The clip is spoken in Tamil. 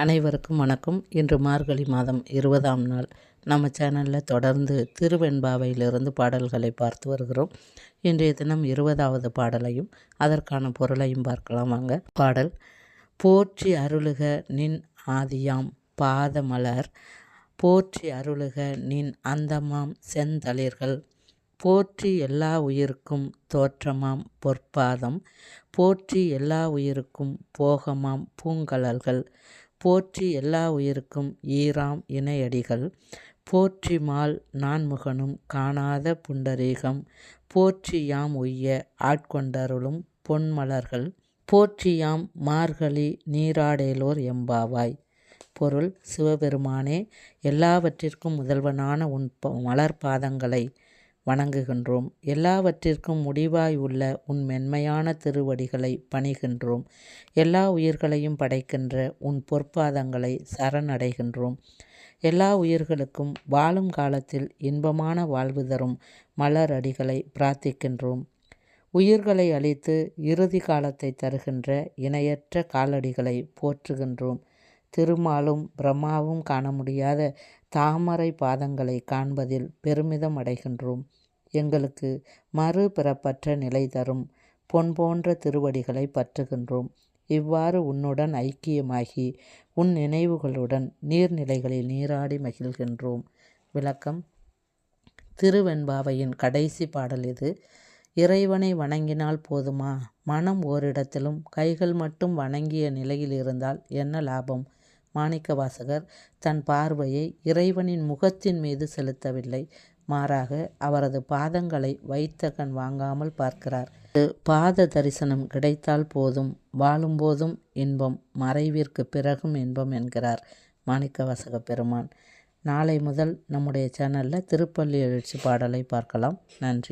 அனைவருக்கும் வணக்கம். இன்று மார்கழி மாதம் 20ஆம் நாள். நம்ம சேனலில் தொடர்ந்து திருவெண்பாவையிலிருந்து பாடல்களை பார்த்து வருகிறோம். இன்றைய தினம் 20வது பாடலையும் அதற்கான பொருளையும் பார்க்கலாம் வாங்க. பாடல்: போற்றி அருளுக நின் ஆதியாம் பாதமலர், போற்றி அருளுக நின் அந்தமாம் செந்தளிர்கள், போற்றி எல்லா உயிருக்கும் தோற்றமாம் பொற்பாதம், போற்றி எல்லா உயிருக்கும் போகமாம் பூங்கழல்கள், போற்றி எல்லா உயிருக்கும் ஈராம் இணையடிகள், போற்றி மால் நான்முகனும் காணாத புண்டரீகம், போற்றி யாம் உய்ய ஆட்கொண்டருளும் பொன்மலர்கள், போற்றி யாம் மார்கழி நீராடேலோர் எம்பாவாய். பொருள்: சிவபெருமானே, எல்லாவற்றிற்கும் முதல்வனான உன் மலர் பாதங்களை வணங்குகின்றோம். எல்லாவற்றிற்கும் முடிவாய் உள்ள உன் மென்மையான திருவடிகளை பணிகின்றோம். எல்லா உயிர்களையும் படைக்கின்ற உன் பொற்பாதங்களை சரணடைகின்றோம். எல்லா உயிர்களுக்கும் வாழும் காலத்தில் இன்பமான வாழ்வு தரும் மலர் அடிகளை பிரார்த்திக்கின்றோம். உயிர்களை அளித்து இறுதி காலத்தை தருகின்ற இணையற்ற காலடிகளை போற்றுகின்றோம். திருமாலும் பிரம்மாவும் காண முடியாத தாமரை பாதங்களை காண்பதில் பெருமிதம் அடைகின்றோம். எங்களுக்கு மறு பிறப்பற்ற நிலை தரும் பொன் போன்ற திருவடிகளை பற்றுகின்றோம். இவ்வாறு உன்னுடன் ஐக்கியமாகி உன் நினைவுகளுடன் நீர்நிலைகளில் நீராடி மகிழ்கின்றோம். விளக்கம்: திருவெண்பாவையின் கடைசி பாடல் இது. இறைவனை வணங்கினால் போதுமா? மனம் ஓரிடத்திலும் கைகள் மட்டும் வணங்கிய நிலையில் இருந்தால் என்ன லாபம்? மாணிக்கவாசகர் தன் பார்வையை இறைவனின் முகத்தின் மீது செலுத்தவில்லை, மாறாக அவரது பாதங்களை வைத்த கண் வாங்காமல் பார்க்கிறார். பாத தரிசனம் கிடைத்தால் போதும், வாழும்போதும் இன்பம், மறைவிற்கு பிறகும் இன்பம் என்கிறார் மாணிக்கவாசக பெருமான். நாளை முதல் நம்முடைய சேனலில் திருப்பள்ளி எழுச்சி பாடலை பார்க்கலாம். நன்றி.